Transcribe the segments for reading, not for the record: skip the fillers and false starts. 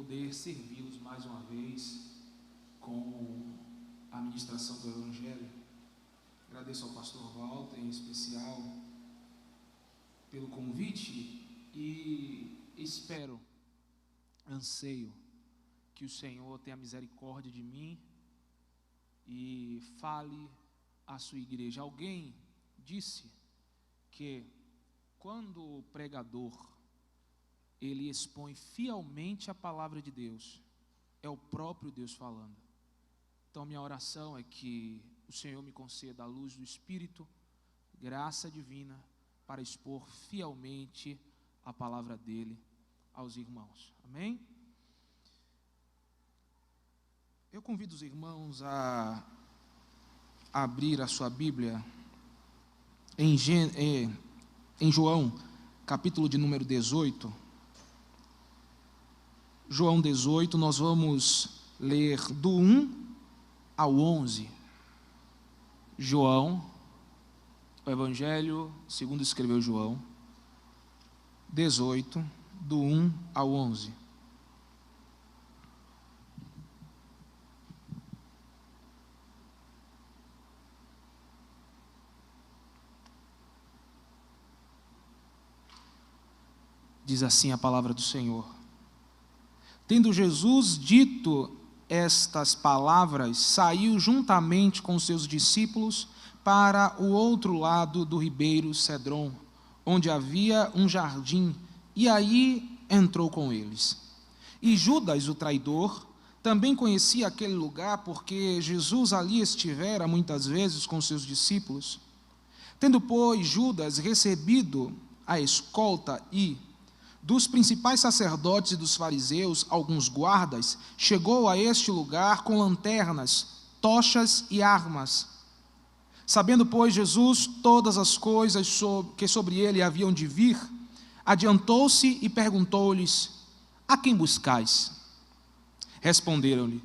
poder servi-los mais uma vez com a ministração do Evangelho. Agradeço ao pastor Walter, em especial, pelo convite e espero, anseio que o Senhor tenha misericórdia de mim e fale à sua igreja. Alguém disse que quando o pregador ele expõe fielmente a palavra de Deus, é o próprio Deus falando. Então minha oração é que o Senhor me conceda a luz do Espírito, graça divina, para expor fielmente a palavra dele aos irmãos. Amém? Eu convido os irmãos a abrir a sua Bíblia em João, capítulo de número 18. João 18, nós vamos ler do 1 ao 11. João, o Evangelho segundo escreveu João, 18, do 1 ao 11. Diz assim a palavra do Senhor. Tendo Jesus dito estas palavras, saiu juntamente com seus discípulos para o outro lado do ribeiro Cedron, onde havia um jardim, e aí entrou com eles. E Judas, o traidor, também conhecia aquele lugar, porque Jesus ali estivera muitas vezes com seus discípulos. Tendo, pois, Judas recebido a escolta dos principais sacerdotes e dos fariseus, alguns guardas, chegou a este lugar com lanternas, tochas e armas. Sabendo, pois, Jesus todas as coisas que sobre ele haviam de vir, adiantou-se e perguntou-lhes: a quem buscais? Responderam-lhe: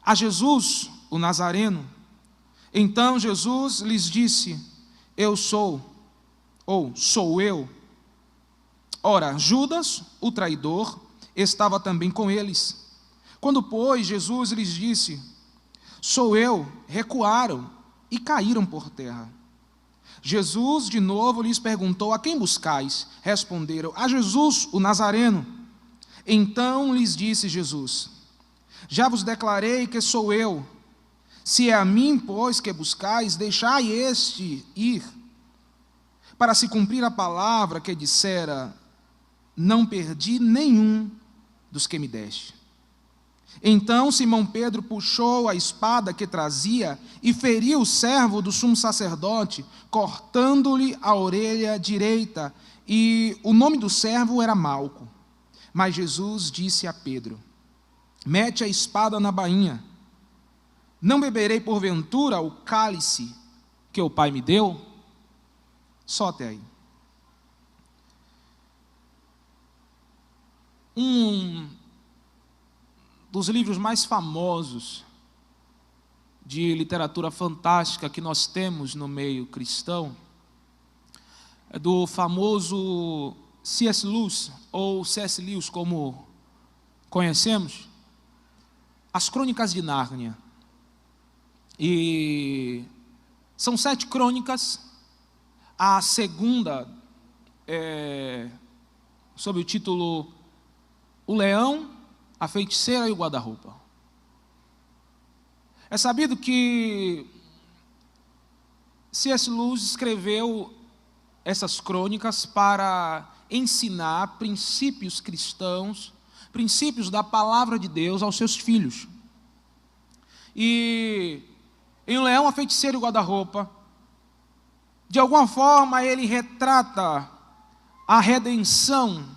a Jesus, o Nazareno. Então Jesus lhes disse: eu sou, ou sou eu. Ora, Judas, o traidor, estava também com eles. Quando, pois, Jesus lhes disse: sou eu, recuaram e caíram por terra. Jesus, de novo, lhes perguntou: a quem buscais? Responderam: a Jesus, o Nazareno. Então lhes disse Jesus: já vos declarei que sou eu. Se é a mim, pois, que buscais, deixai este ir, para se cumprir a palavra que dissera: não perdi nenhum dos que me deste. Então Simão Pedro puxou a espada que trazia e feriu o servo do sumo sacerdote, cortando-lhe a orelha direita, e o nome do servo era Malco. Mas Jesus disse a Pedro: mete a espada na bainha. Não beberei porventura o cálice que o Pai me deu? Só até aí. Um dos livros mais famosos de literatura fantástica que nós temos no meio cristão é do famoso C.S. Lewis, ou C.S. Lewis, como conhecemos, As Crônicas de Nárnia. E são 7 crônicas. A segunda é sob o título O Leão, a Feiticeira e o Guarda-roupa. É sabido que C.S. Lewis escreveu essas crônicas para ensinar princípios cristãos, princípios da palavra de Deus aos seus filhos. E em O Leão, a Feiticeira e o Guarda-roupa, de alguma forma ele retrata a redenção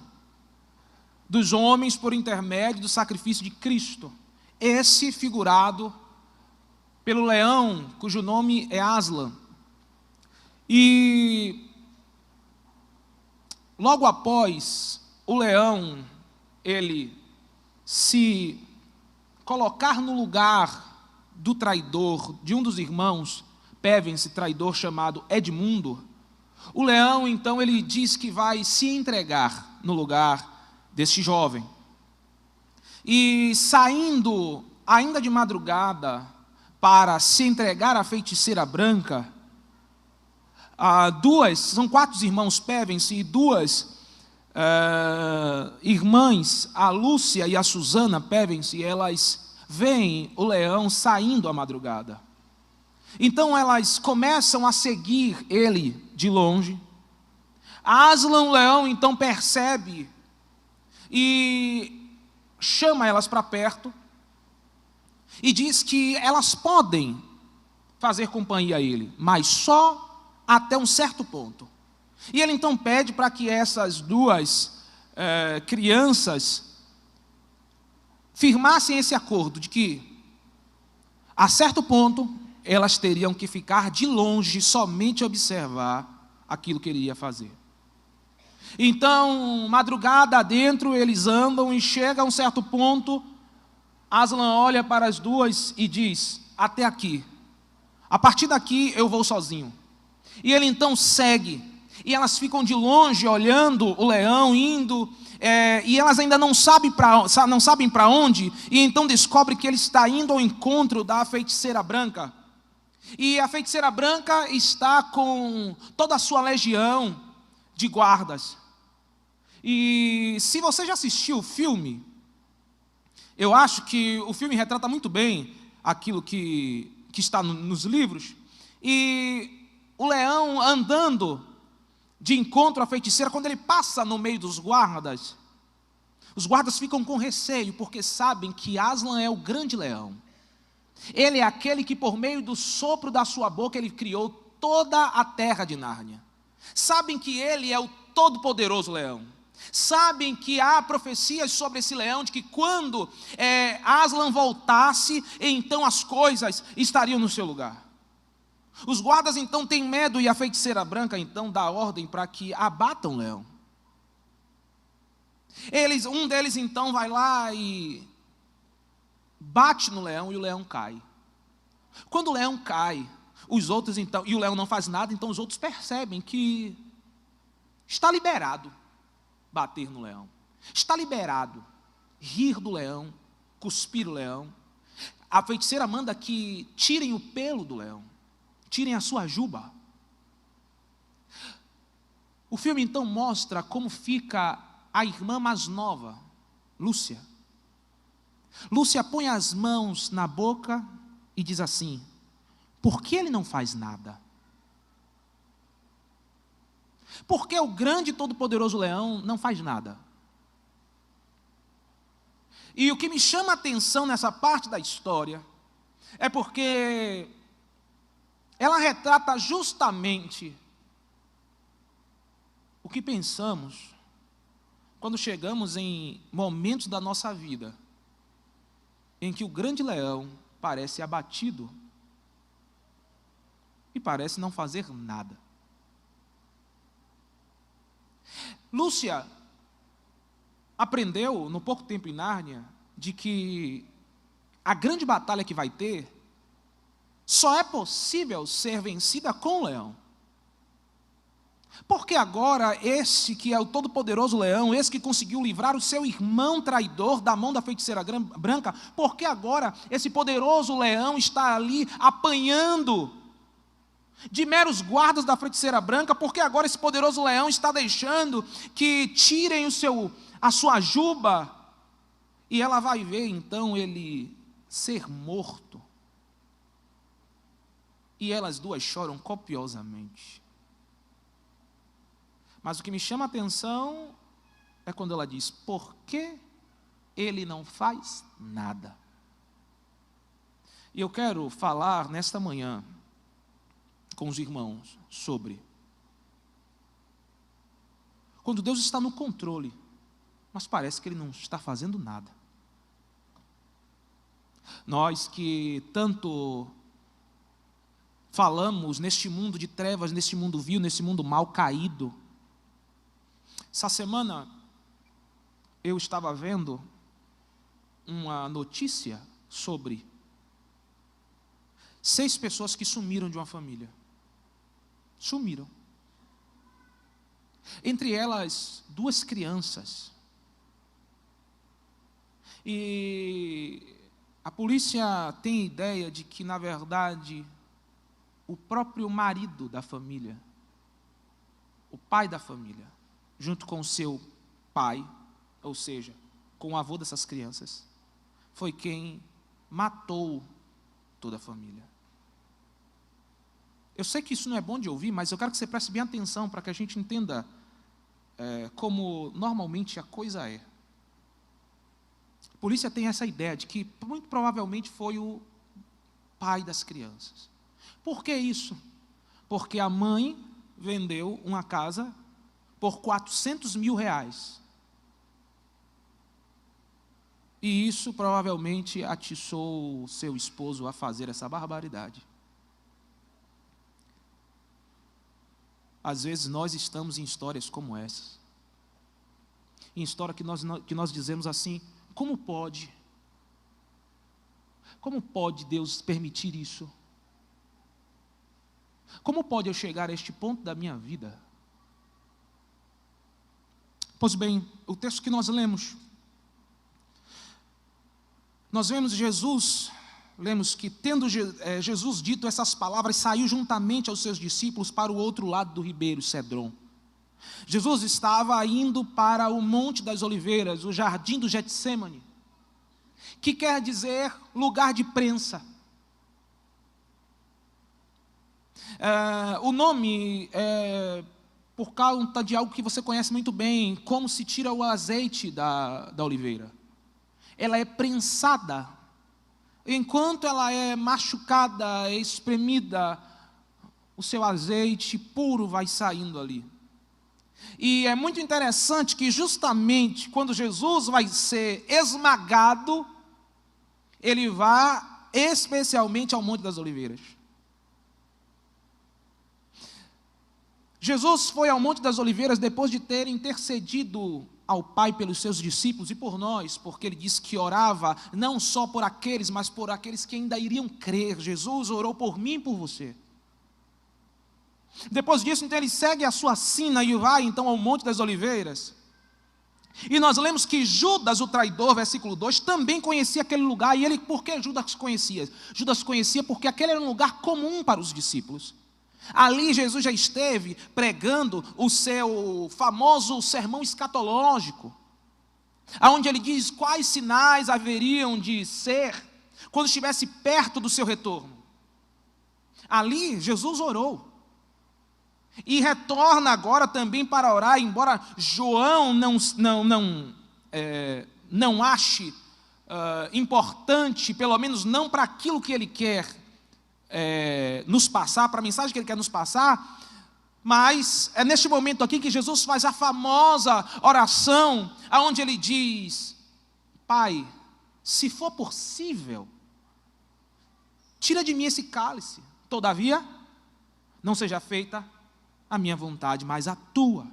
dos homens por intermédio do sacrifício de Cristo. Esse figurado pelo leão, cujo nome é Aslan. E logo após o leão, ele se colocar no lugar do traidor, de um dos irmãos, Pevensey, traidor chamado Edmundo, o leão, então, ele diz que vai se entregar no lugar deste jovem. e saindo ainda de madrugada para se entregar à feiticeira branca, são 4 irmãos Pevensey e 2 irmãs, a Lúcia e a Susana Pevensey, elas veem o leão saindo à madrugada. Então elas começam a seguir ele de longe. Aslan, o leão, então percebe e chama elas para perto e diz que elas podem fazer companhia a ele, mas só até um certo ponto. E ele então pede para que essas 2 crianças firmassem esse acordo de que, a certo ponto, elas teriam que ficar de longe, somente observar aquilo que ele ia fazer. Então, madrugada adentro, eles andam e chega a um certo ponto, Aslan olha para as 2 e diz: até aqui, a partir daqui eu vou sozinho. E ele então segue, e elas ficam de longe olhando o leão indo, e elas ainda não sabem para onde, e então descobre que ele está indo ao encontro da feiticeira branca. E a feiticeira branca está com toda a sua legião de guardas. E se você já assistiu o filme, eu acho que o filme retrata muito bem aquilo que está nos livros. E o leão andando de encontro à feiticeira, quando ele passa no meio dos guardas, os guardas ficam com receio, porque sabem que Aslan é o grande leão. Ele é aquele que, por meio do sopro da sua boca, ele criou toda a terra de Nárnia. Sabem que ele é o todo-poderoso leão. Sabem que há profecias sobre esse leão, de que quando Aslan voltasse, então as coisas estariam no seu lugar. Os guardas então têm medo, e a feiticeira branca então dá ordem para que abatam o leão. Um deles então vai lá e bate no leão, e o leão cai. Quando o leão cai, os outros então, e o leão não faz nada, então os outros percebem que está liberado bater no leão. Está liberado rir do leão, cuspir o leão. A feiticeira manda que tirem o pelo do leão, tirem a sua juba. O filme então mostra como fica a irmã mais nova, Lúcia. Lúcia põe as mãos na boca e diz assim: por que ele não faz nada? Por que o grande e todo-poderoso leão não faz nada? E o que me chama a atenção nessa parte da história é porque ela retrata justamente o que pensamos quando chegamos em momentos da nossa vida em que o grande leão parece abatido e parece não fazer nada. Lúcia aprendeu, no pouco tempo em Nárnia, de que a grande batalha que vai ter só é possível ser vencida com o leão. Porque agora esse que é o todo-poderoso leão, esse que conseguiu livrar o seu irmão traidor da mão da feiticeira branca, porque agora esse poderoso leão está ali apanhando de meros guardas da feiticeira branca, porque agora esse poderoso leão está deixando que tirem a sua juba, e ela vai ver então ele ser morto. E elas 2 choram copiosamente. Mas o que me chama a atenção é quando ela diz: por que ele não faz nada? E eu quero falar nesta manhã com os irmãos sobre quando Deus está no controle, mas parece que Ele não está fazendo nada. Nós que tanto falamos neste mundo de trevas, neste mundo vil, nesse mundo mal caído. Essa semana eu estava vendo uma notícia sobre 6 pessoas que sumiram de uma família. Sumiram. Entre elas, 2 crianças. E a polícia tem a ideia de que, na verdade, o próprio marido da família, o pai da família, junto com o seu pai, ou seja, com o avô dessas crianças, foi quem matou toda a família. Eu sei que isso não é bom de ouvir, mas eu quero que você preste bem atenção para que a gente entenda como normalmente a coisa é. A polícia tem essa ideia de que muito provavelmente foi o pai das crianças. Por que isso? Porque a mãe vendeu uma casa por R$400 mil. E isso provavelmente atiçou o seu esposo a fazer essa barbaridade. Às vezes nós estamos em histórias como essas. Em história que nós dizemos assim: como pode? Como pode Deus permitir isso? Como pode eu chegar a este ponto da minha vida? Pois bem, o texto que nós lemos, nós vemos Jesus, lemos que tendo Jesus dito essas palavras, saiu juntamente aos seus discípulos para o outro lado do ribeiro Cedron. Jesus estava indo para o Monte das Oliveiras, o jardim do Getsêmani, que quer dizer lugar de prensa. O nome é por causa de algo que você conhece muito bem, como se tira o azeite da oliveira. Ela é prensada. Enquanto ela é machucada, espremida, o seu azeite puro vai saindo ali. E é muito interessante que justamente quando Jesus vai ser esmagado, ele vai especialmente ao Monte das Oliveiras. Jesus foi ao Monte das Oliveiras depois de ter intercedido ao Pai pelos seus discípulos e por nós, porque ele disse que orava não só por aqueles, mas por aqueles que ainda iriam crer. Jesus orou por mim e por você. Depois disso, então, ele segue a sua sina e vai então ao Monte das Oliveiras. E nós lemos que Judas, o traidor, versículo 2, também conhecia aquele lugar. E ele, por que Judas conhecia? Judas conhecia porque aquele era um lugar comum para os discípulos. Ali Jesus já esteve pregando o seu famoso sermão escatológico, onde ele diz quais sinais haveriam de ser quando estivesse perto do seu retorno. Ali Jesus orou. E retorna agora também para orar, embora João não ache importante, pelo menos não para aquilo que ele quer nos passar, para a mensagem que ele quer nos passar, mas é neste momento aqui que Jesus faz a famosa oração, onde ele diz: Pai, se for possível, tira de mim esse cálice, todavia, não seja feita a minha vontade, mas a tua.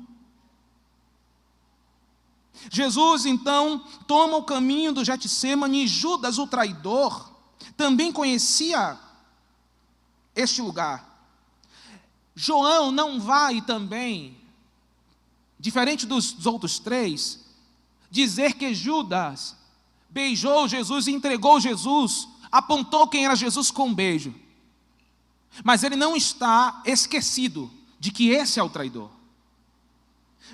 Jesus então toma o caminho do Getsêmani e Judas, o traidor, também conhecia este lugar. João não vai também, diferente dos outros três, dizer que Judas beijou Jesus e entregou Jesus, apontou quem era Jesus com um beijo. Mas ele não está esquecido de que esse é o traidor.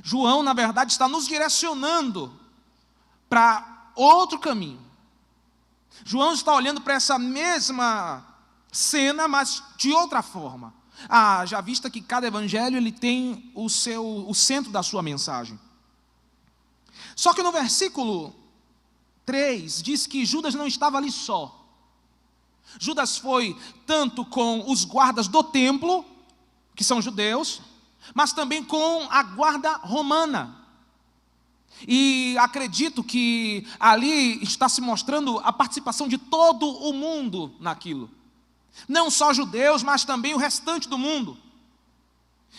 João, na verdade, está nos direcionando para outro caminho. João está olhando para essa mesma cena, mas de outra forma. Já vista que cada evangelho ele tem o centro da sua mensagem. Só que no versículo 3 diz que Judas não estava ali só. Judas foi tanto com os guardas do templo, que são judeus, mas também com a guarda romana. E acredito que ali está se mostrando a participação de todo o mundo naquilo. Não só judeus, mas também o restante do mundo.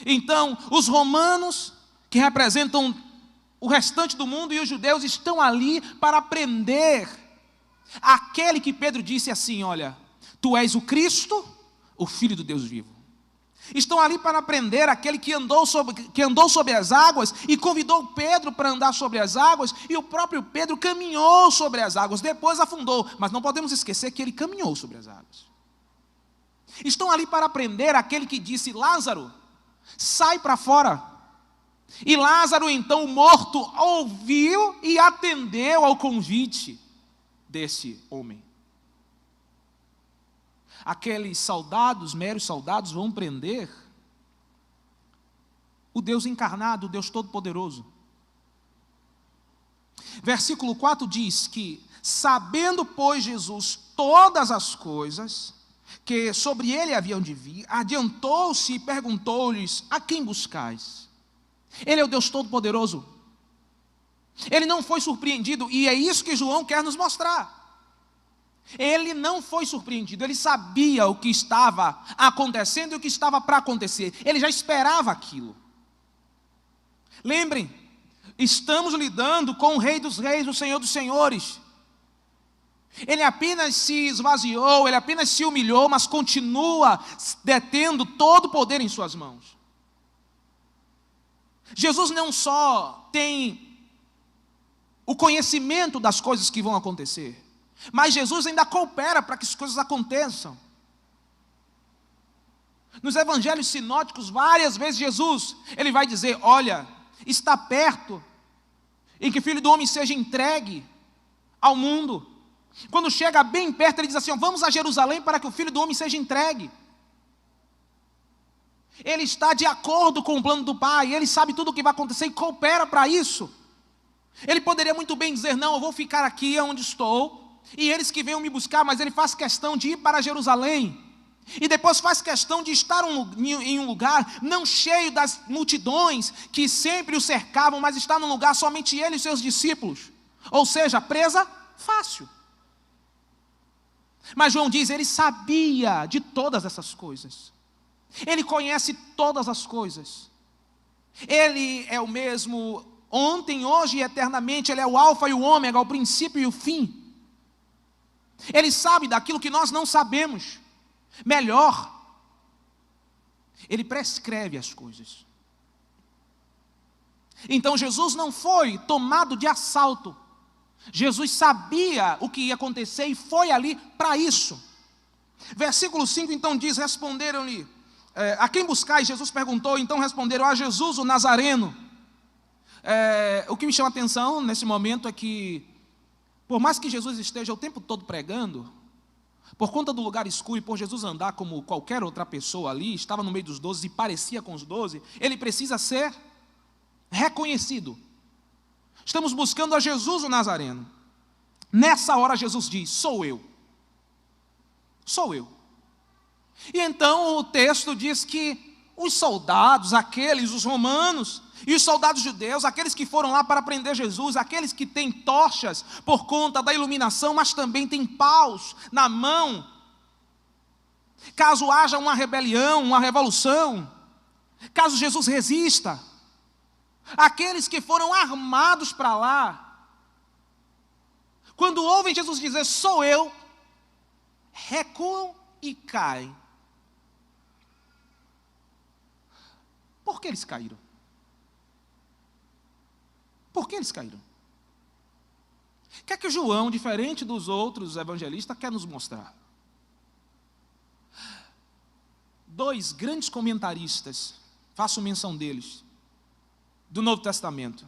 Então, os romanos, que representam o restante do mundo, e os judeus estão ali para prender aquele que Pedro disse assim: olha, tu és o Cristo, o Filho do Deus vivo. Estão ali para prender aquele que andou sobre as águas e convidou Pedro para andar sobre as águas, e o próprio Pedro caminhou sobre as águas, depois afundou, mas não podemos esquecer que ele caminhou sobre as águas. Estão ali para prender aquele que disse: Lázaro, sai para fora. E Lázaro, então, o morto, ouviu e atendeu ao convite desse homem. Aqueles soldados, meros soldados, vão prender o Deus encarnado, o Deus Todo-Poderoso. Versículo 4 diz que, sabendo, pois, Jesus todas as coisas que sobre ele haviam de vir, adiantou-se e perguntou-lhes: a quem buscais? Ele é o Deus Todo-Poderoso. Ele não foi surpreendido, e é isso que João quer nos mostrar. Ele não foi surpreendido, ele sabia o que estava acontecendo e o que estava para acontecer. Ele já esperava aquilo. Lembrem, estamos lidando com o Rei dos Reis, o Senhor dos Senhores. Ele apenas se esvaziou, ele apenas se humilhou, mas continua detendo todo o poder em suas mãos. Jesus não só tem o conhecimento das coisas que vão acontecer, mas Jesus ainda coopera para que as coisas aconteçam. Nos evangelhos sinóticos, várias vezes Jesus, ele vai dizer: olha, está perto em que o Filho do Homem seja entregue ao mundo. Quando chega bem perto, ele diz assim: vamos a Jerusalém para que o Filho do Homem seja entregue. Ele está de acordo com o plano do Pai, ele sabe tudo o que vai acontecer e coopera para isso. Ele poderia muito bem dizer: não, eu vou ficar aqui onde estou, e eles que venham me buscar, mas ele faz questão de ir para Jerusalém, e depois faz questão de estar em um lugar não cheio das multidões que sempre o cercavam, mas está num lugar somente ele e seus discípulos, ou seja, presa fácil. Mas João diz, ele sabia de todas essas coisas, ele conhece todas as coisas, ele é o mesmo ontem, hoje e eternamente, ele é o alfa e o ômega, o princípio e o fim. Ele sabe daquilo que nós não sabemos. Melhor, ele prescreve as coisas. Então Jesus não foi tomado de assalto. Jesus sabia o que ia acontecer e foi ali para isso. Versículo 5 então diz: responderam-lhe, a quem buscais? Jesus perguntou, então responderam: a Jesus o Nazareno. O que me chama a atenção nesse momento é que, por mais que Jesus esteja o tempo todo pregando, por conta do lugar escuro e por Jesus andar como qualquer outra pessoa ali, estava no meio dos 12 e parecia com os 12, ele precisa ser reconhecido. Estamos buscando a Jesus o Nazareno. Nessa hora Jesus diz: sou eu. Sou eu. E então o texto diz que os soldados, os romanos, e os soldados judeus, aqueles que foram lá para prender Jesus, aqueles que têm tochas por conta da iluminação, mas também têm paus na mão, caso haja uma rebelião, uma revolução, caso Jesus resista, aqueles que foram armados para lá, quando ouvem Jesus dizer: sou eu, recuam e caem. Por que eles caíram? Por que eles caíram? O que é que João, diferente dos outros evangelistas, quer nos mostrar? Dois grandes comentaristas, faço menção deles, do Novo Testamento.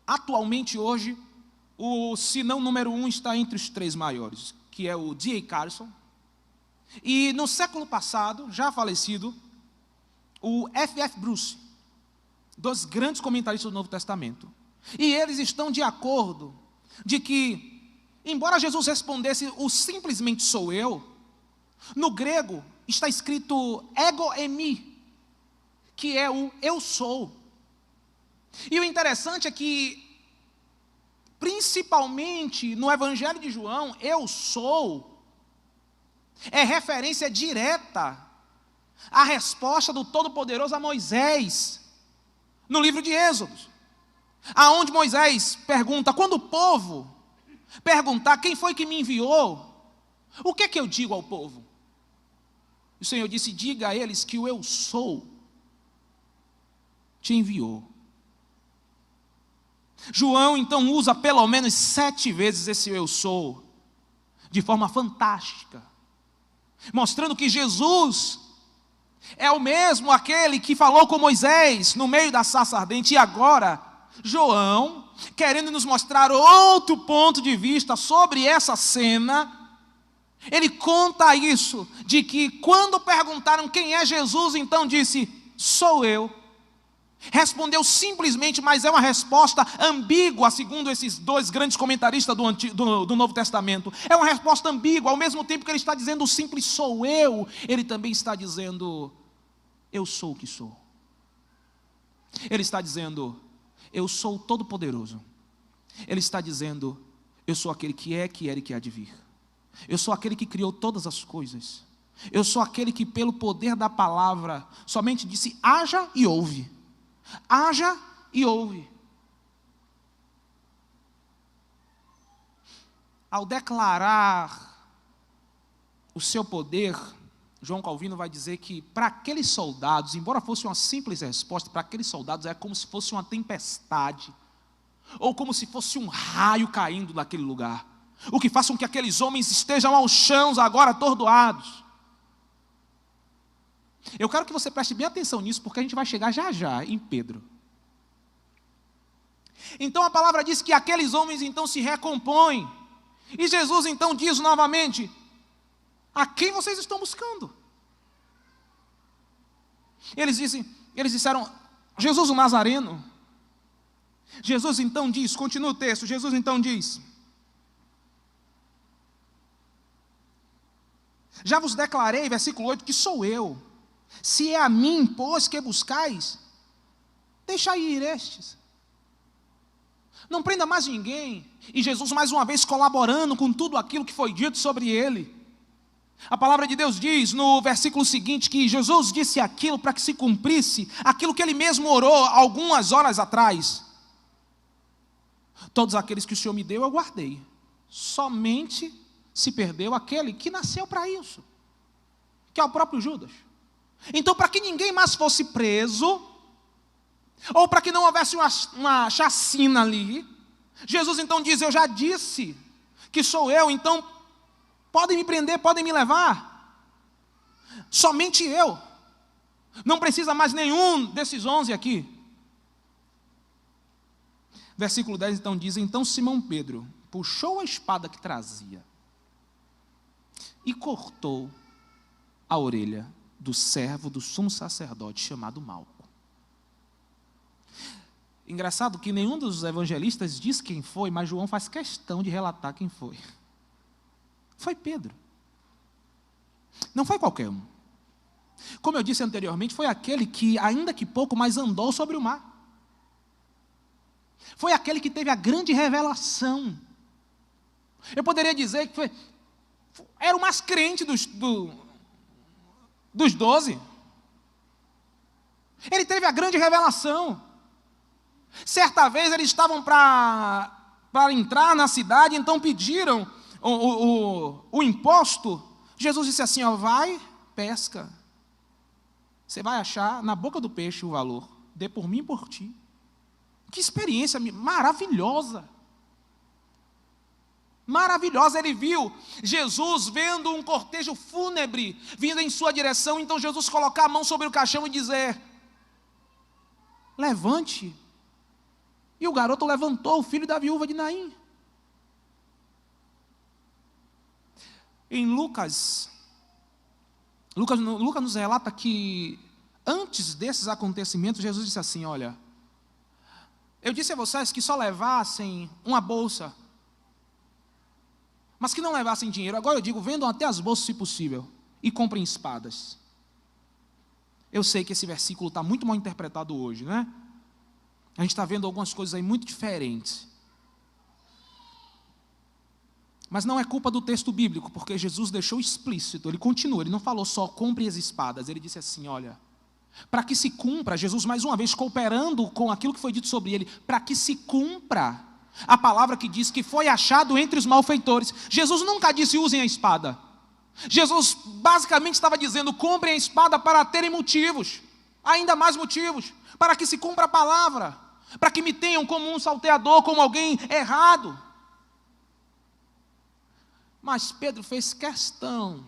Atualmente, hoje, se não número 1 está entre os 3 maiores, que é o D.A. Carson, e no século passado, já falecido, o F.F. Bruce, dos grandes comentaristas do Novo Testamento. E eles estão de acordo de que, embora Jesus respondesse o simplesmente sou eu, no grego está escrito ego eimi, que é o eu sou. E o interessante é que, principalmente no Evangelho de João, eu sou é referência direta à resposta do Todo-Poderoso a Moisés, no livro de Êxodo, aonde Moisés pergunta: quando o povo perguntar quem foi que me enviou, o que é que eu digo ao povo? O Senhor disse: diga a eles que o eu sou te enviou. João então usa pelo menos 7 vezes esse eu sou, de forma fantástica, mostrando que Jesus é o mesmo aquele que falou com Moisés no meio da sarça ardente. E agora, João, querendo nos mostrar outro ponto de vista sobre essa cena, ele conta isso, de que quando perguntaram quem é Jesus, então disse: sou eu. Respondeu simplesmente, mas é uma resposta ambígua, segundo esses 2 grandes comentaristas do Novo Testamento. É uma resposta ambígua, ao mesmo tempo que ele está dizendo o simples sou eu, ele também está dizendo: eu sou o que sou. Ele está dizendo: eu sou o Todo-Poderoso. Ele está dizendo: eu sou aquele que era e que há de vir. Eu sou aquele que criou todas as coisas. Eu sou aquele que, pelo poder da palavra, somente disse: haja e ouve. Haja e ouve. Ao declarar o seu poder, João Calvino vai dizer que para aqueles soldados, embora fosse uma simples resposta, para aqueles soldados é como se fosse uma tempestade, ou como se fosse um raio caindo naquele lugar, o que faz com que aqueles homens estejam aos chãos agora atordoados. Eu quero que você preste bem atenção nisso, porque a gente vai chegar já já em Pedro. Então a palavra diz que aqueles homens então se recompõem, e Jesus então diz novamente: a quem vocês estão buscando? Eles disseram: Jesus o Nazareno. Jesus então diz, continua o texto, Jesus então diz: já vos declarei, versículo 8, que sou eu. Se é a mim, pois, que buscais, deixai ir estes. Não prenda mais ninguém. E Jesus mais uma vez colaborando com tudo aquilo que foi dito sobre ele. A palavra de Deus diz no versículo seguinte que Jesus disse aquilo para que se cumprisse aquilo que ele mesmo orou algumas horas atrás. Todos aqueles que o Senhor me deu eu guardei. Somente se perdeu aquele que nasceu para isso, que é o próprio Judas. Então, para que ninguém mais fosse preso, ou para que não houvesse uma chacina ali, Jesus então diz: eu já disse que sou eu, então podem me prender, podem me levar, somente eu, não precisa mais nenhum desses 11 aqui. Versículo 10 então diz: então Simão Pedro puxou a espada que trazia e cortou a orelha do servo do sumo sacerdote chamado Malco. Engraçado que nenhum dos evangelistas diz quem foi, mas João faz questão de relatar quem foi. Foi Pedro. Não foi qualquer um. Como eu disse anteriormente, foi aquele que, ainda que pouco, mas andou sobre o mar. Foi aquele que teve a grande revelação. Eu poderia dizer que era o mais crente dos 12. Ele teve a grande revelação. Certa vez eles estavam para entrar na cidade, então pediram o imposto. Jesus disse assim: ó, vai, pesca. Você vai achar na boca do peixe o valor. Dê por mim e por ti. Que experiência maravilhosa. Maravilhosa. Ele viu Jesus vendo um cortejo fúnebre vindo em sua direção, então Jesus colocar a mão sobre o caixão e dizer: levante. E o garoto levantou, o filho da viúva de Naim. Em Lucas nos relata que antes desses acontecimentos, Jesus disse assim: olha, eu disse a vocês que só levassem uma bolsa, mas que não levassem dinheiro. Agora eu digo: vendam até as bolsas se possível e comprem espadas. Eu sei que esse versículo está muito mal interpretado hoje, né? A gente está vendo algumas coisas aí muito diferentes. Mas não é culpa do texto bíblico, porque Jesus deixou explícito, ele continua, ele não falou só compre as espadas, ele disse assim: olha, para que se cumpra, Jesus mais uma vez cooperando com aquilo que foi dito sobre ele, para que se cumpra a palavra que diz que foi achado entre os malfeitores. Jesus nunca disse usem a espada. Jesus basicamente estava dizendo: comprem a espada para terem motivos, ainda mais motivos, para que se cumpra a palavra, para que me tenham como um salteador, como alguém errado. Mas Pedro fez questão,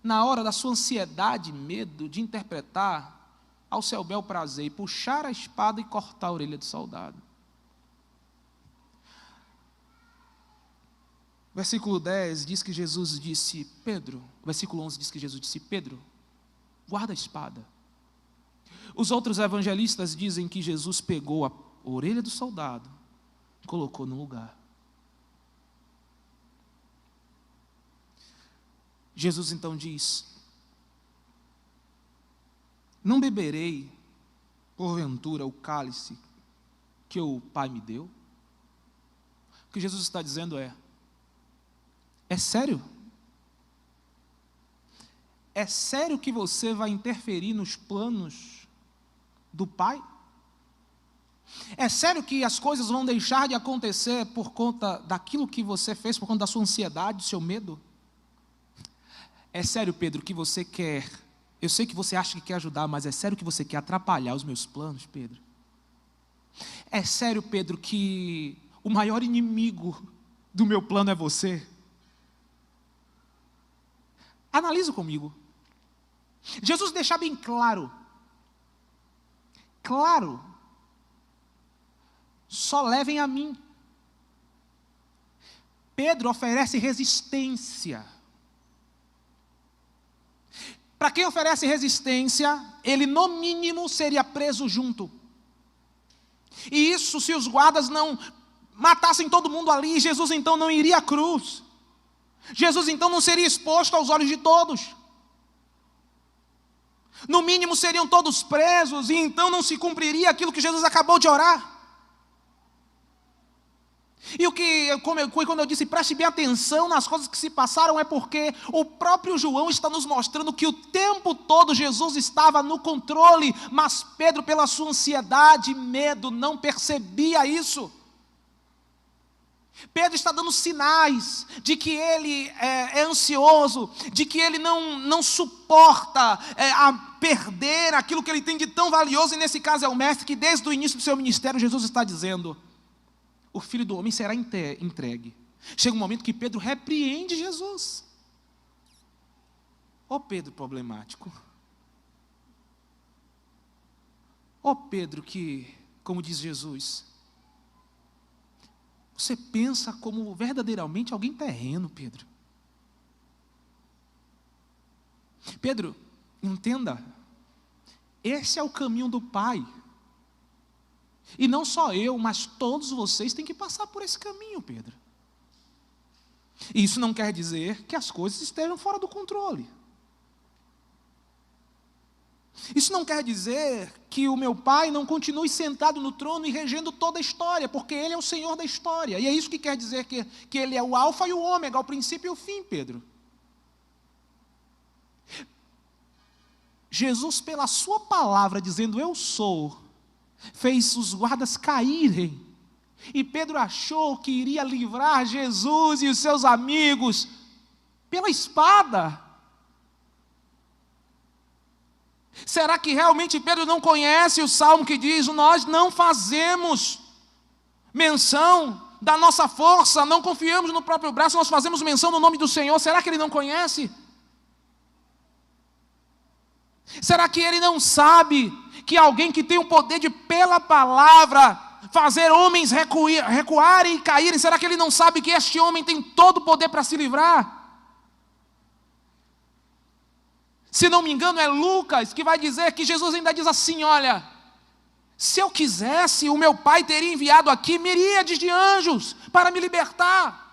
na hora da sua ansiedade e medo, de interpretar ao seu bel prazer e puxar a espada e cortar a orelha do soldado. Versículo 10 diz que Jesus disse: Pedro, versículo 11 diz que Jesus disse: Pedro, guarda a espada. Os outros evangelistas dizem que Jesus pegou a orelha do soldado e colocou no lugar. Jesus então diz: não beberei, porventura, o cálice que o Pai me deu? O que Jesus está dizendo é sério? É sério que você vai interferir nos planos do Pai? É sério que as coisas vão deixar de acontecer por conta daquilo que você fez, por conta da sua ansiedade, do seu medo? É sério, Pedro, que você quer... Eu sei que você acha que quer ajudar, mas é sério que você quer atrapalhar os meus planos, Pedro? É sério, Pedro, que o maior inimigo do meu plano é você? Analisa comigo. Jesus deixa bem claro, só levem a mim. Pedro oferece resistência. Para quem oferece resistência, ele no mínimo seria preso junto. E isso se os guardas não matassem todo mundo ali, Jesus então não iria à cruz. Jesus então não seria exposto aos olhos de todos. No mínimo seriam todos presos, e então não se cumpriria aquilo que Jesus acabou de orar. E quando eu disse preste bem atenção nas coisas que se passaram, é porque o próprio João está nos mostrando que o tempo todo Jesus estava no controle, mas Pedro, pela sua ansiedade e medo, não percebia isso. Pedro está dando sinais de que ele é ansioso, de que ele não suporta a perder aquilo que ele tem de tão valioso, e nesse caso é o mestre, que desde o início do seu ministério Jesus está dizendo: o Filho do Homem será entregue. Chega um momento que Pedro repreende Jesus. Ó Pedro problemático. Ó Pedro que, como diz Jesus, você pensa como verdadeiramente alguém terreno, Pedro. Pedro, entenda, esse é o caminho do Pai. E não só eu, mas todos vocês têm que passar por esse caminho, Pedro. E isso não quer dizer que as coisas estejam fora do controle. Isso não quer dizer que o meu Pai não continue sentado no trono e regendo toda a história, porque Ele é o Senhor da história. E é isso que quer dizer que Ele é o alfa e o ômega, o princípio e o fim, Pedro. Jesus, pela sua palavra, dizendo eu sou, fez os guardas caírem. E Pedro achou que iria livrar Jesus e os seus amigos pela espada. Será que realmente Pedro não conhece o salmo que diz: nós não fazemos menção da nossa força, não confiamos no próprio braço, nós fazemos menção no nome do Senhor? Será que ele não conhece? Será que ele não sabe que alguém que tem o poder de, pela palavra, fazer homens recuarem e caírem, será que ele não sabe que este homem tem todo o poder para se livrar? Se não me engano é Lucas que vai dizer que Jesus ainda diz assim: olha, se eu quisesse, o meu Pai teria enviado aqui miríades de anjos para me libertar.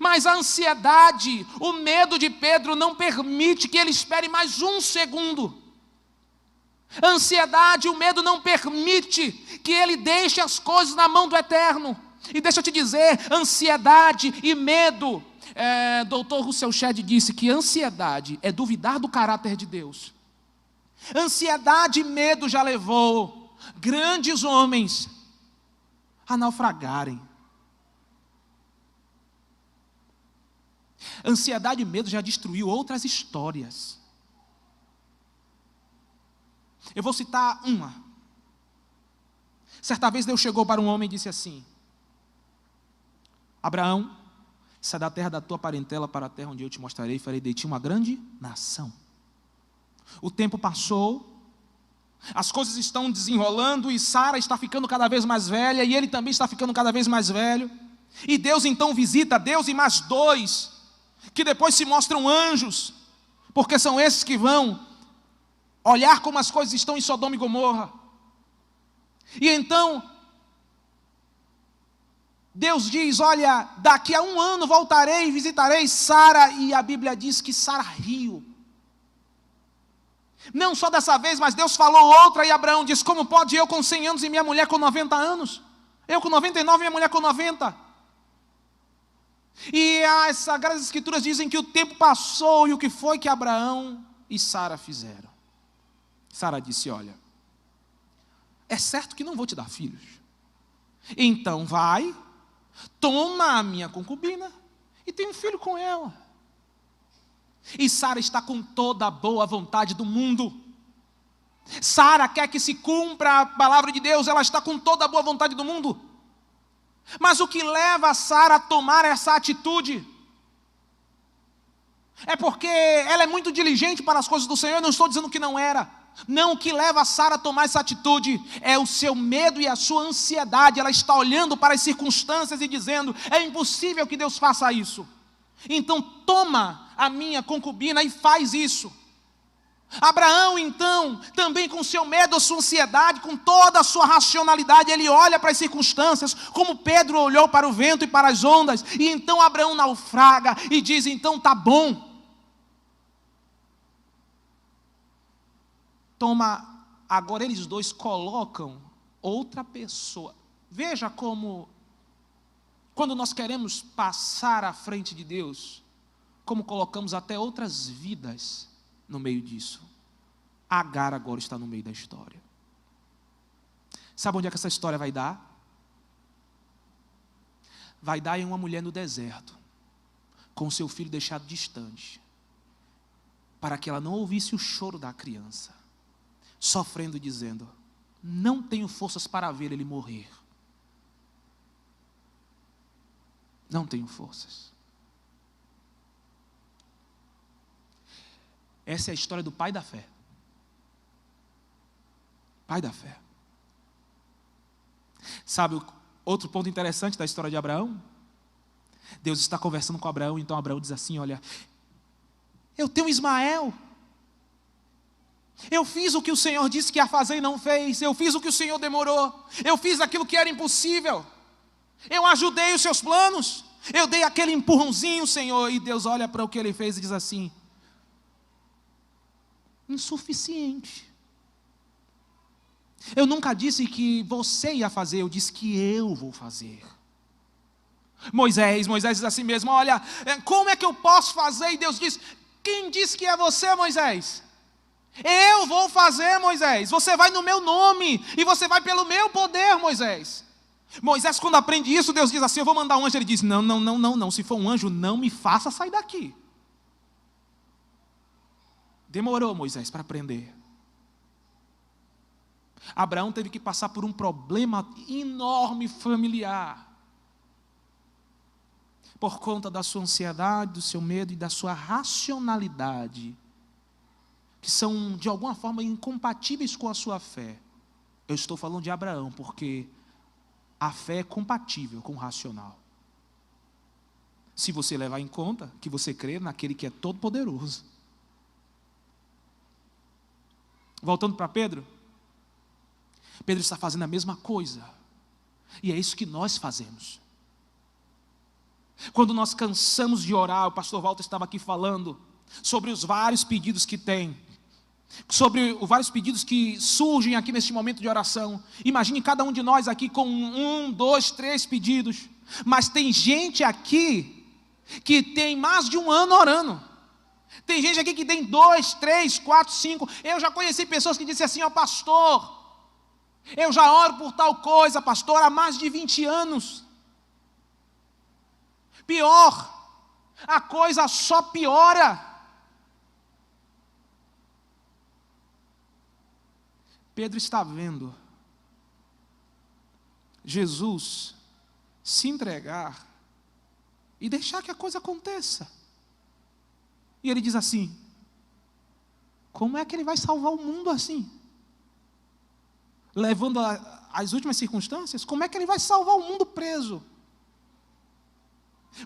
Mas a ansiedade, o medo de Pedro não permite que ele espere mais um segundo. A ansiedade, o medo não permite que ele deixe as coisas na mão do Eterno. E deixa eu te dizer, ansiedade e medo, Dr. Russell Shedd disse que ansiedade é duvidar do caráter de Deus. Ansiedade e medo já levou grandes homens a naufragarem. Ansiedade e medo já destruiu outras histórias. Eu vou citar uma. Certa vez Deus chegou para um homem e disse assim: Abraão, sai da terra da tua parentela para a terra onde eu te mostrarei e farei de ti uma grande nação. O tempo passou, as coisas estão desenrolando e Sara está ficando cada vez mais velha e ele também está ficando cada vez mais velho. E Deus então visita, Deus e mais dois, que depois se mostram anjos, porque são esses que vão olhar como as coisas estão em Sodoma e Gomorra. E então Deus diz: olha, daqui a 1 ano voltarei e visitarei Sara. E a Bíblia diz que Sara riu. Não só dessa vez, mas Deus falou outra. E Abraão diz: como pode eu com 100 anos e minha mulher com 90 anos? Eu com 99 e minha mulher com 90. E as Sagradas Escrituras dizem que o tempo passou. E o que foi que Abraão e Sara fizeram? Sara disse: olha, é certo que não vou te dar filhos. Então vai, toma a minha concubina e tem um filho com ela. E Sara está com toda a boa vontade do mundo. Sara quer que se cumpra a palavra de Deus, ela está com toda a boa vontade do mundo. Mas o que leva a Sara a tomar essa atitude é porque ela é muito diligente para as coisas do Senhor. Eu não estou dizendo que não era. Não, o que leva a Sara a tomar essa atitude é o seu medo e a sua ansiedade. Ela está olhando para as circunstâncias e dizendo: é impossível que Deus faça isso. Então toma a minha concubina e faz isso. Abraão então, também com seu medo, a sua ansiedade, com toda a sua racionalidade, ele olha para as circunstâncias, como Pedro olhou para o vento e para as ondas. E então Abraão naufraga e diz: então tá bom. Toma, agora eles dois colocam outra pessoa. Veja como, quando nós queremos passar à frente de Deus, como colocamos até outras vidas no meio disso. Agar agora está no meio da história. Sabe onde é que essa história vai dar? Vai dar em uma mulher no deserto, com seu filho deixado distante, para que ela não ouvisse o choro da criança, sofrendo, dizendo: não tenho forças para ver ele morrer. Não tenho forças. Essa é a história do pai da fé. Pai da fé. Sabe outro ponto interessante da história de Abraão? Deus está conversando com Abraão, então Abraão diz assim: olha, eu tenho Ismael. Eu fiz o que o Senhor disse que ia fazer e não fez. Eu fiz o que o Senhor demorou. Eu fiz aquilo que era impossível. Eu ajudei os seus planos. Eu dei aquele empurrãozinho, Senhor. E Deus olha para o que ele fez e diz assim: insuficiente. Eu nunca disse que você ia fazer, eu disse que eu vou fazer. Moisés diz assim mesmo: olha, como é que eu posso fazer? E Deus diz: quem disse que é você, Moisés? Eu vou fazer, Moisés. Você vai no meu nome e você vai pelo meu poder, Moisés. Moisés, quando aprende isso, Deus diz assim: eu vou mandar um anjo. Ele diz: não, se for um anjo, não me faça sair daqui. Demorou, Moisés, para aprender. Abraão teve que passar por um problema enorme familiar, por conta da sua ansiedade, do seu medo e da sua racionalidade, que são de alguma forma incompatíveis com a sua fé. Eu estou falando de Abraão porque a fé é compatível com o racional. Se você levar em conta que você crê naquele que é todo poderoso. Voltando para Pedro. Pedro está fazendo a mesma coisa. E é isso que nós fazemos. Quando nós cansamos de orar, o pastor Walter estava aqui falando sobre os vários pedidos que tem, sobre os vários pedidos que surgem aqui neste momento de oração. Imagine cada um de nós aqui com 1, 2, 3 pedidos. Mas tem gente aqui que tem mais de 1 ano orando. Tem gente aqui que tem 2, 3, 4, 5. Eu já conheci pessoas que disseram assim: ó pastor, eu já oro por tal coisa, pastor, há mais de 20 anos. Pior, a coisa só piora. Pedro está vendo Jesus se entregar e deixar que a coisa aconteça. E ele diz assim: como é que ele vai salvar o mundo assim? Levando às últimas circunstâncias, como é que ele vai salvar o mundo preso?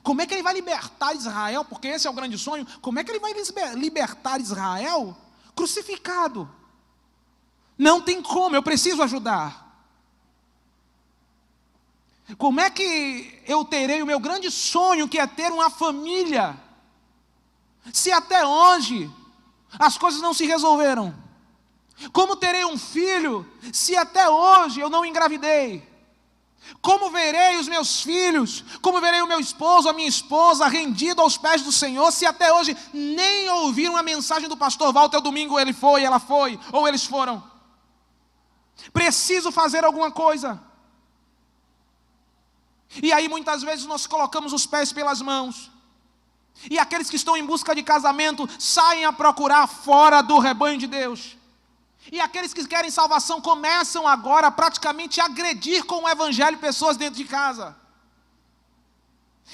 Como é que ele vai libertar Israel? Porque esse é o grande sonho. Como é que ele vai libertar Israel crucificado? Não tem como, eu preciso ajudar. Como é que eu terei o meu grande sonho, que é ter uma família, se até hoje as coisas não se resolveram? Como terei um filho, se até hoje eu não engravidei? Como verei os meus filhos, como verei o meu esposo, a minha esposa, rendido aos pés do Senhor, se até hoje nem ouviram a mensagem do pastor Walter? Domingo ele foi, ela foi, ou eles foram. Preciso fazer alguma coisa. E aí muitas vezes nós colocamos os pés pelas mãos, e aqueles que estão em busca de casamento saem a procurar fora do rebanho de Deus. E aqueles que querem salvação começam agora praticamente a agredir com o evangelho pessoas dentro de casa.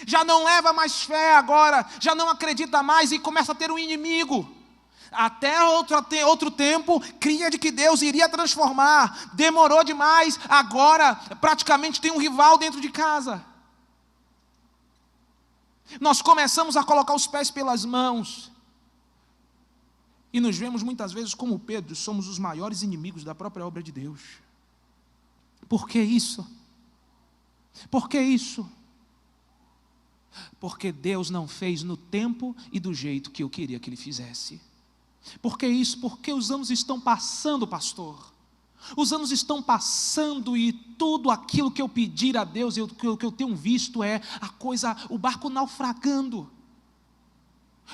Já não leva mais fé agora, já não acredita mais e começa a ter um inimigo. Até outro tempo, cria de que Deus iria transformar. Demorou demais, agora praticamente tem um rival dentro de casa. Nós começamos a colocar os pés pelas mãos. E nos vemos muitas vezes como Pedro, somos os maiores inimigos da própria obra de Deus. Por que isso? Por que isso? Porque Deus não fez no tempo e do jeito que eu queria que Ele fizesse. Por que isso? Porque os anos estão passando, pastor. Os anos estão passando e tudo aquilo que eu pedir a Deus, o que eu tenho visto é o barco naufragando.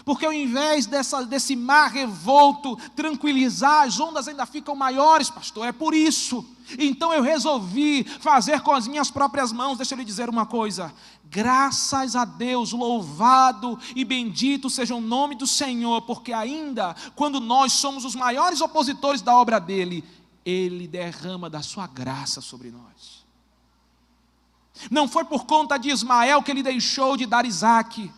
Porque ao invés desse mar revolto tranquilizar, as ondas ainda ficam maiores, pastor. É por isso. Então eu resolvi fazer com as minhas próprias mãos. Deixa eu lhe dizer uma coisa. Graças a Deus, louvado e bendito seja o nome do Senhor, porque ainda quando nós somos os maiores opositores da obra dEle, Ele derrama da sua graça sobre nós. Não foi por conta de Ismael que Ele deixou de dar Isaque,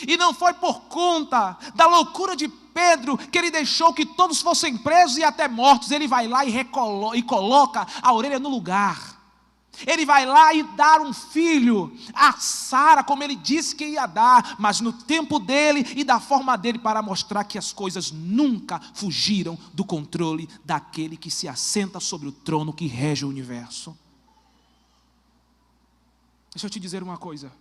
e não foi por conta da loucura de Pedro que Ele deixou que todos fossem presos e até mortos. Ele vai lá e coloca a orelha no lugar. Ele vai lá e dá um filho a Sara, como ele disse que ia dar, mas no tempo dele e da forma dele, para mostrar que as coisas nunca fugiram do controle daquele que se assenta sobre o trono que rege o universo. Deixa eu te dizer uma coisa.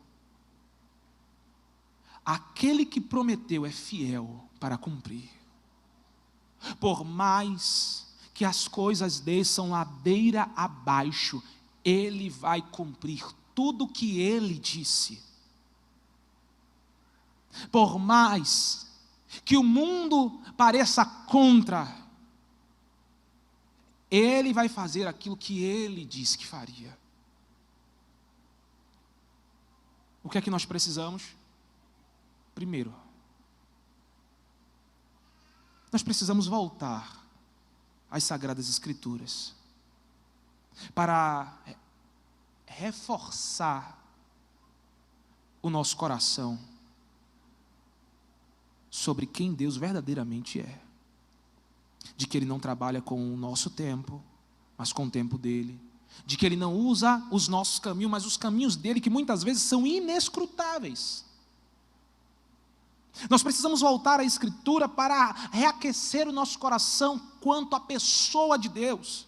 Aquele que prometeu é fiel para cumprir. Por mais que as coisas desçam ladeira abaixo, Ele vai cumprir tudo o que Ele disse. Por mais que o mundo pareça contra, Ele vai fazer aquilo que Ele disse que faria. O que é que nós precisamos? Primeiro, nós precisamos voltar às Sagradas Escrituras para reforçar o nosso coração sobre quem Deus verdadeiramente é. De que Ele não trabalha com o nosso tempo, mas com o tempo dEle. De que Ele não usa os nossos caminhos, mas os caminhos dEle, que muitas vezes são inescrutáveis. Nós precisamos voltar à Escritura para reaquecer o nosso coração quanto à pessoa de Deus.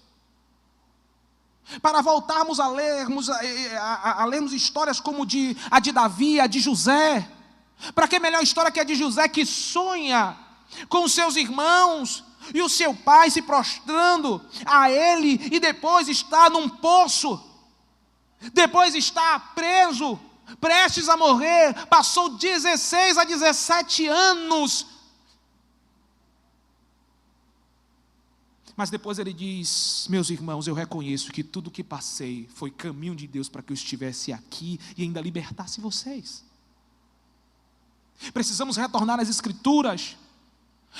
Para voltarmos a lermos histórias como a de Davi, a de José. Para que melhor história que a de José, que sonha com os seus irmãos e o seu pai se prostrando a ele, e depois está num poço, depois está preso, prestes a morrer, passou 16 a 17 anos. Mas depois ele diz: meus irmãos, eu reconheço que tudo o que passei foi caminho de Deus para que eu estivesse aqui e ainda libertasse vocês. Precisamos retornar às Escrituras,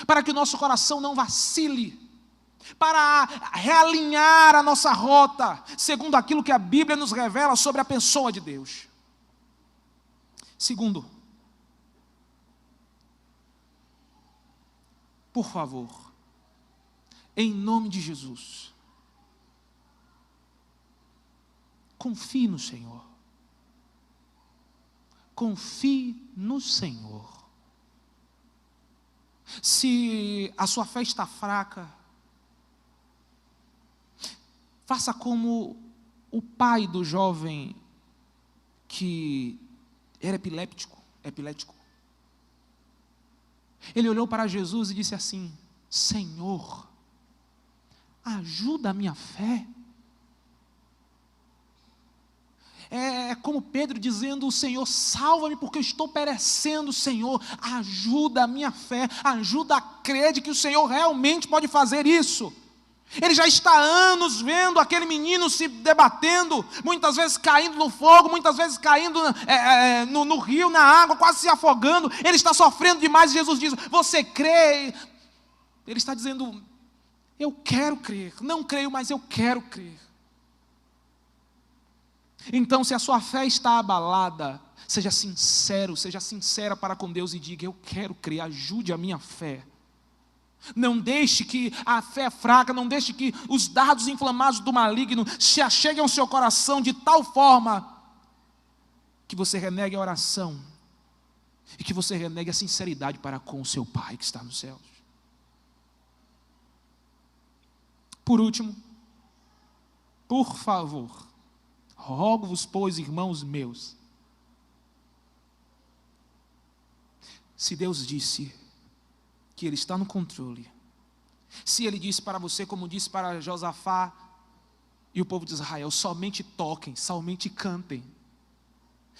para que o nosso coração não vacile, para realinhar a nossa rota, segundo aquilo que a Bíblia nos revela sobre a pessoa de Deus. Segundo, por favor, em nome de Jesus, confie no Senhor. Confie no Senhor. Se a sua fé está fraca, faça como o pai do jovem que era epilético. Ele olhou para Jesus e disse assim: Senhor, ajuda a minha fé. É como Pedro dizendo: Senhor, salva-me porque eu estou perecendo. Senhor, ajuda a minha fé, ajuda a crer de que o Senhor realmente pode fazer isso. Ele já está há anos vendo aquele menino se debatendo, muitas vezes caindo no fogo, muitas vezes caindo no rio, na água, quase se afogando. Ele está sofrendo demais e Jesus diz: você crê? Ele está dizendo: eu quero crer, não creio, mas eu quero crer. Então, se a sua fé está abalada, seja sincero, seja sincera para com Deus e diga: eu quero crer, ajude a minha fé. Não deixe que a fé fraca, não deixe que os dardos inflamados do maligno se acheguem ao seu coração de tal forma que você renegue a oração e que você renegue a sinceridade para com o seu Pai que está nos céus. Por último, por favor, rogo-vos, pois, irmãos meus, se Deus disse que Ele está no controle, se Ele disse para você, como disse para Josafá e o povo de Israel: somente toquem, somente cantem.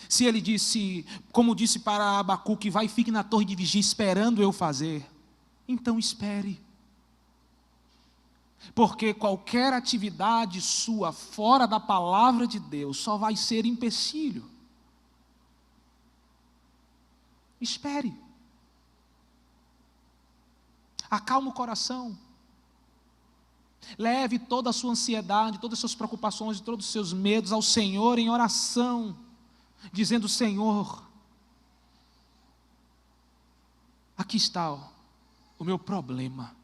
Se Ele disse, como disse para Abacuque: vai e fique na torre de vigia esperando eu fazer, então espere. Porque qualquer atividade sua fora da palavra de Deus só vai ser empecilho. Espere. Acalma o coração. Leve toda a sua ansiedade, todas as suas preocupações, todos os seus medos ao Senhor em oração, dizendo: Senhor, aqui está o meu problema.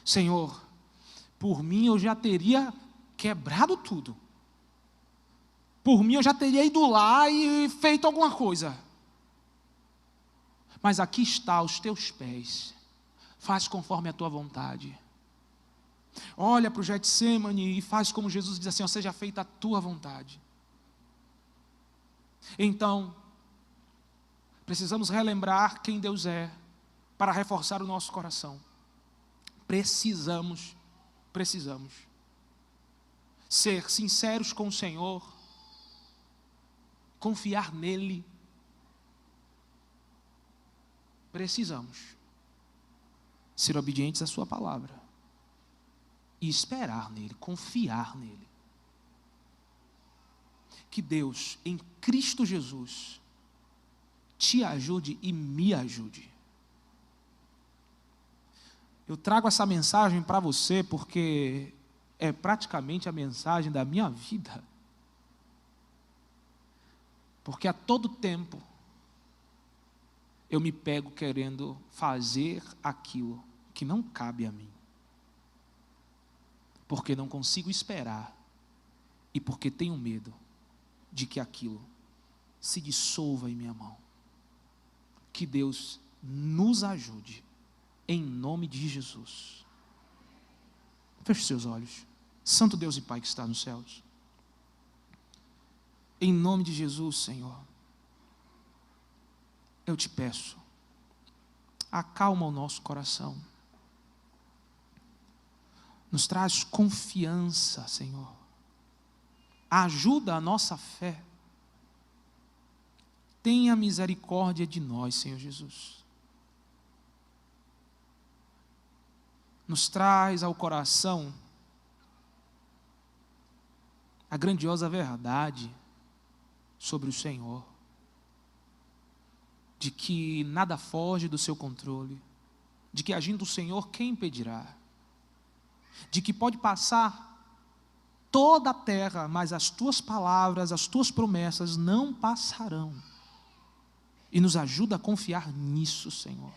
Senhor, por mim eu já teria quebrado tudo. Por mim eu já teria ido lá e feito alguma coisa. Mas aqui está aos teus pés. Faz conforme a tua vontade. Olha para o Getsemane e faz como Jesus diz assim: seja feita a tua vontade. Então, precisamos relembrar quem Deus é para reforçar o nosso coração. Precisamos ser sinceros com o Senhor, confiar nele. Precisamos ser obedientes à sua palavra e esperar nele, confiar nele. Que Deus, em Cristo Jesus, te ajude e me ajude. Eu trago essa mensagem para você porque é praticamente a mensagem da minha vida. Porque a todo tempo eu me pego querendo fazer aquilo que não cabe a mim. Porque não consigo esperar e porque tenho medo de que aquilo se dissolva em minha mão. Que Deus nos ajude. Em nome de Jesus. Feche seus olhos. Santo Deus e Pai que está nos céus. Em nome de Jesus, Senhor, eu te peço, acalma o nosso coração. Nos traz confiança, Senhor. Ajuda a nossa fé. Tenha misericórdia de nós, Senhor Jesus. Nos traz ao coração a grandiosa verdade sobre o Senhor, de que nada foge do seu controle, de que agindo o Senhor, quem impedirá? De que pode passar toda a terra, mas as tuas palavras, as tuas promessas não passarão. E nos ajuda a confiar nisso, Senhor.